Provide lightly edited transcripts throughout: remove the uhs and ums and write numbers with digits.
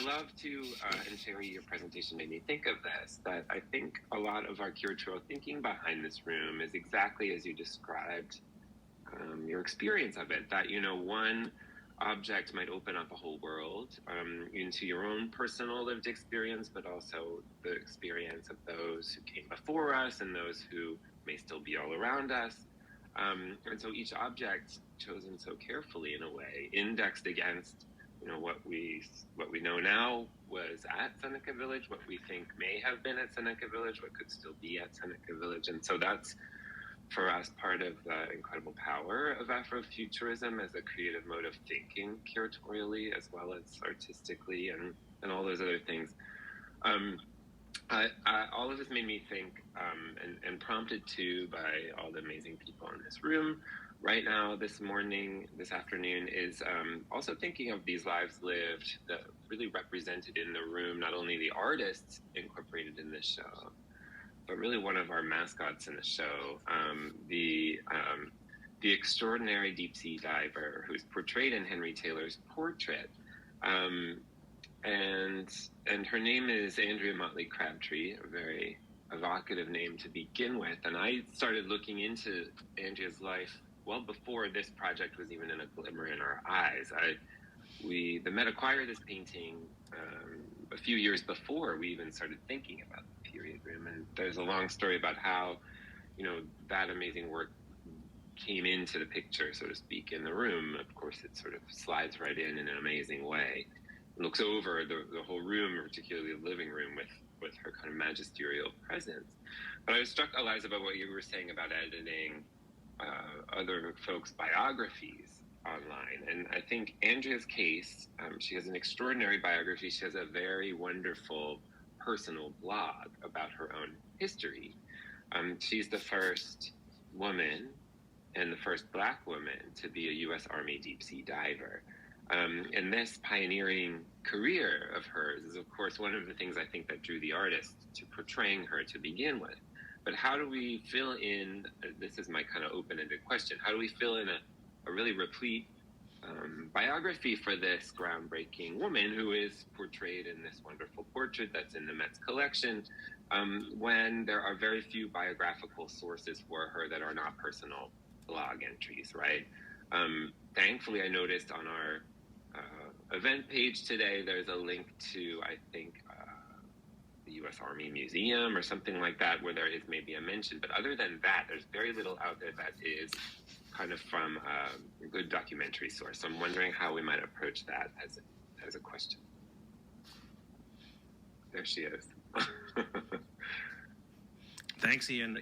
love to, and Sherry, your presentation made me think of this, that I think a lot of our curatorial thinking behind this room is exactly as you described your experience of it, that, one object might open up a whole world into your own personal lived experience, but also the experience of those who came before us and those who may still be all around us. And so each object, chosen so carefully in a way, indexed against what we know now was at Seneca Village, what we think may have been at Seneca Village, what could still be at Seneca Village. And so that's, for us, part of the incredible power of Afrofuturism as a creative mode of thinking curatorially as well as artistically and all those other things. All of this made me think, and prompted too by all the amazing people in this room right now, this afternoon, is also thinking of these lives lived that really represented in the room, not only the artists incorporated in this show, but really one of our mascots in the show, the extraordinary deep sea diver who's portrayed in Henry Taylor's portrait. And her name is Andrea Motley Crabtree, a very evocative name to begin with. And I started looking into Andrea's life well before this project was even in a glimmer in our eyes. The Met acquired this painting a few years before we even started thinking about the period room. And there's a long story about how, that amazing work came into the picture, so to speak, in the room. Of course, it sort of slides right in an amazing way. It looks over the whole room, particularly the living room, with her kind of magisterial presence. But I was struck, Eliza, by what you were saying about editing other folks' biographies online. And I think Andrea's case, she has an extraordinary biography. She has a very wonderful personal blog about her own history. She's the first woman and the first Black woman to be a U.S. Army deep sea diver. And this pioneering career of hers is, of course, one of the things I think that drew the artist to portraying her to begin with. But how do we fill in, this is my kind of open-ended question, how do we fill in a really replete biography for this groundbreaking woman who is portrayed in this wonderful portrait that's in the Met's collection, when there are very few biographical sources for her that are not personal blog entries, right? Thankfully, I noticed on our event page today, there's a link to, I think, the U.S. Army Museum or something like that, where there is maybe a mention. But other than that, there's very little out there that is kind of from a good documentary source. So I'm wondering how we might approach that as a question. There she is. Thanks, Ian.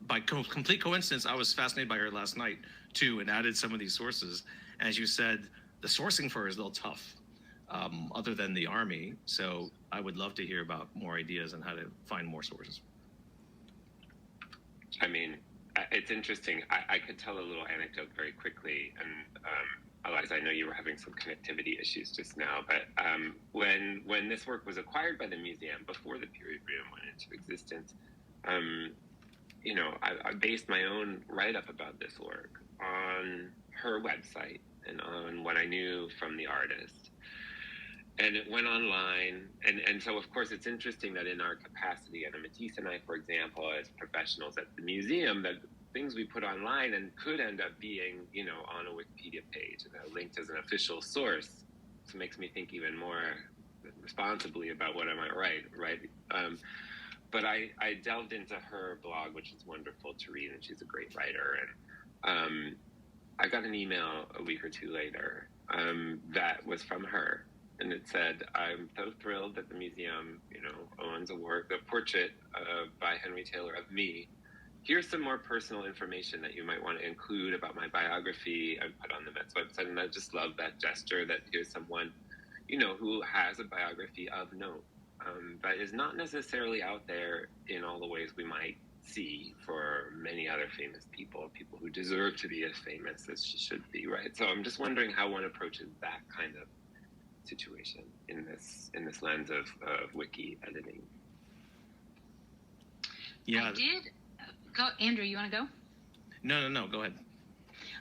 By complete coincidence, I was fascinated by her last night too, and added some of these sources. As you said, the sourcing for her is a little tough, other than the Army. So I would love to hear about more ideas on how to find more sources. I mean, it's interesting. I could tell a little anecdote very quickly, and Eliza, I know you were having some connectivity issues just now, but when this work was acquired by the museum, before the period room went into existence, I based my own write-up about this work on her website and on what I knew from the artist. And it went online. And so, of course, it's interesting that in our capacity, Anna Matisse and I, for example, as professionals at the museum, that things we put online and could end up being, on a Wikipedia page and linked as an official source. So it makes me think even more responsibly about what I might write, right? But I delved into her blog, which is wonderful to read, and she's a great writer. And I got an email a week or two later that was from her. And it said, I'm so thrilled that the museum, owns a portrait by Henry Taylor of me. Here's some more personal information that you might want to include about my biography and put on the Met's website. And I just love that gesture that here's someone, who has a biography of note, that is not necessarily out there in all the ways we might see for many other famous people who deserve to be as famous as she should be, right? So I'm just wondering how one approaches that kind of situation in this lens of wiki editing. Yeah, I did. Go, Andrew. You want to go? No. Go ahead.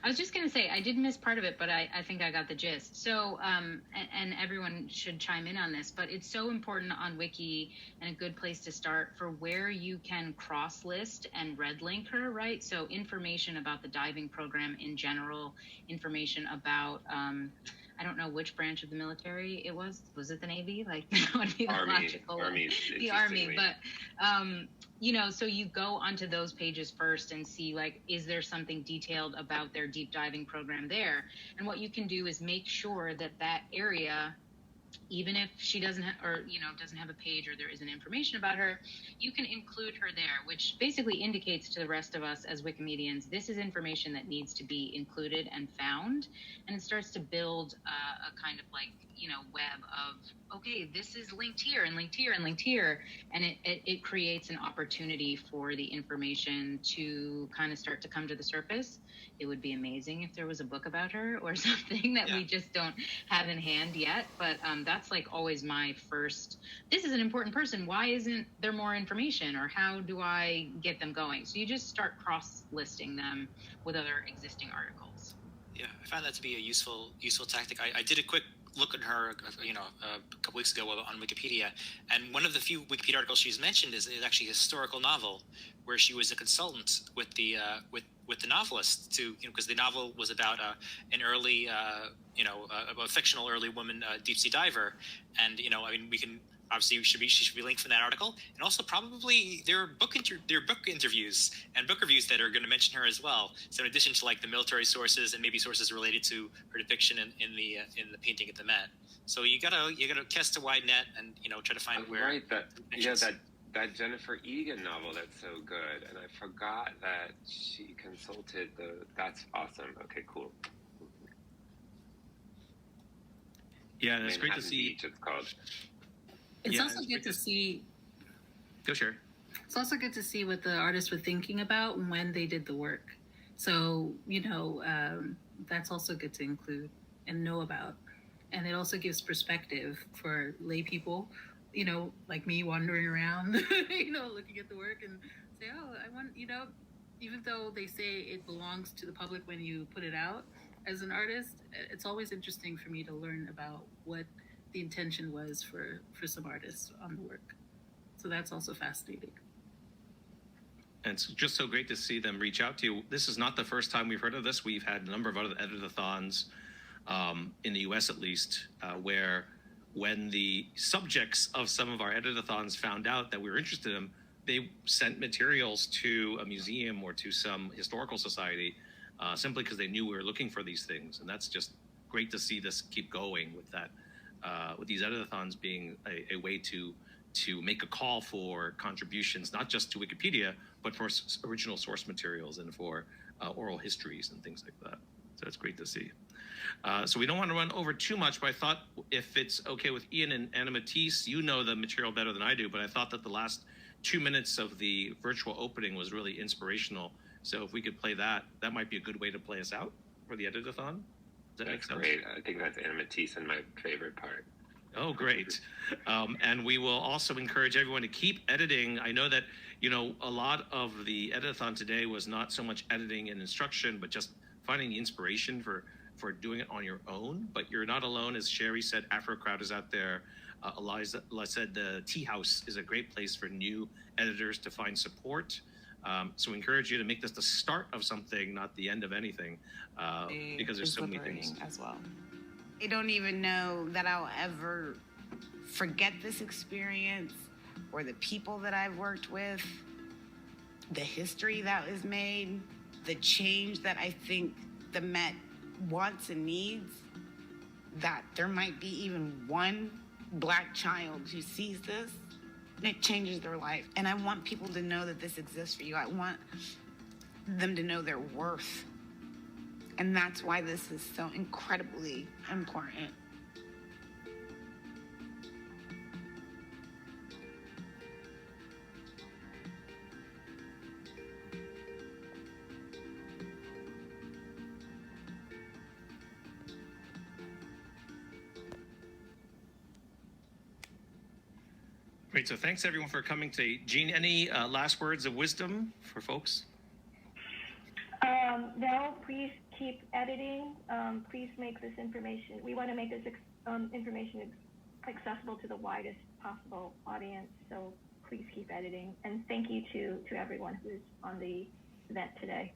I was just going to say, I did miss part of it, but I think I got the gist. So, and everyone should chime in on this, but it's so important on Wiki and a good place to start for where you can cross-list and red link her, right? So information about the diving program in general, information about, I don't know which branch of the military it was. Was it the Navy? Like, that would be the logical one. The Army. But, you know, so you go onto those pages first and see, like, is there something detailed about their deep diving program there? And what you can do is make sure that that area, even if she doesn't doesn't have a page or there isn't information about her, you can include her there, which basically indicates to the rest of us as Wikimedians, this is information that needs to be included and found. And it starts to build a kind of like, you know, web of, okay, this is linked here and linked here and linked here. And it creates an opportunity for the information to kind of start to come to the surface. It would be amazing if there was a book about her or something that we just don't have in hand yet. But that's like always my first, this is an important person. Why isn't there more information, or how do I get them going? So you just start cross-listing them with other existing articles. Yeah, I found that to be a useful tactic. I did a quick look at her, a couple weeks ago on Wikipedia, and one of the few Wikipedia articles she's mentioned is actually a historical novel where she was a consultant with the novelist to, because the novel was about an early, a fictional early woman deep sea diver, and we can. Obviously, she should be linked from that article, and also probably there are book interviews and book reviews that are going to mention her as well. So in addition to like the military sources and maybe sources related to her depiction in the painting at the Met, so you gotta cast a wide net and try to find where. Right, that Jennifer Egan novel, that's so good, and I forgot that she consulted the. That's awesome. Okay, cool. Yeah, and it's great to see. Beach, it's called. It's also good to see. Go sure. It's also good to see what the artists were thinking about when they did the work. So that's also good to include and know about, and it also gives perspective for lay people, like me wandering around, looking at the work and say, oh, I want, even though they say it belongs to the public when you put it out as an artist, it's always interesting for me to learn about what the intention was for some artists on the work. So that's also fascinating. And it's just so great to see them reach out to you. This is not the first time we've heard of this. We've had a number of other editathons, in the US at least, where when the subjects of some of our editathons found out that we were interested in them, they sent materials to a museum or to some historical society simply because they knew we were looking for these things. And that's just great to see this keep going with that. With these editathons being a way to make a call for contributions, not just to Wikipedia, but for original source materials and for oral histories and things like that. So it's great to see. So we don't want to run over too much, but I thought if it's okay with Ian and Anna Matisse, you know the material better than I do, but I thought that the last 2 minutes of the virtual opening was really inspirational. So if we could play that, that might be a good way to play us out for the editathon. Does that make sense? Great. I think that's Anna Matisse and my favorite part. Oh, great. And we will also encourage everyone to keep editing. I know that, a lot of the editathon today was not so much editing and instruction, but just finding the inspiration for doing it on your own. But you're not alone. As Sherry said, Afrocrowd is out there. Eliza said the Tea House is a great place for new editors to find support. So we encourage you to make this the start of something, not the end of anything, because there's so many things as well. I don't even know that I'll ever forget this experience or the people that I've worked with, the history that was made, the change that I think the Met wants and needs, that there might be even one Black child who sees this and it changes their life. And I want people to know that this exists for you. I want them to know their worth. And that's why this is so incredibly important. Great. So thanks everyone for coming today. Jean, any last words of wisdom for folks? Val, please keep editing. Please make this information. We want to make this information accessible to the widest possible audience. So please keep editing. And thank you to everyone who's on the event today.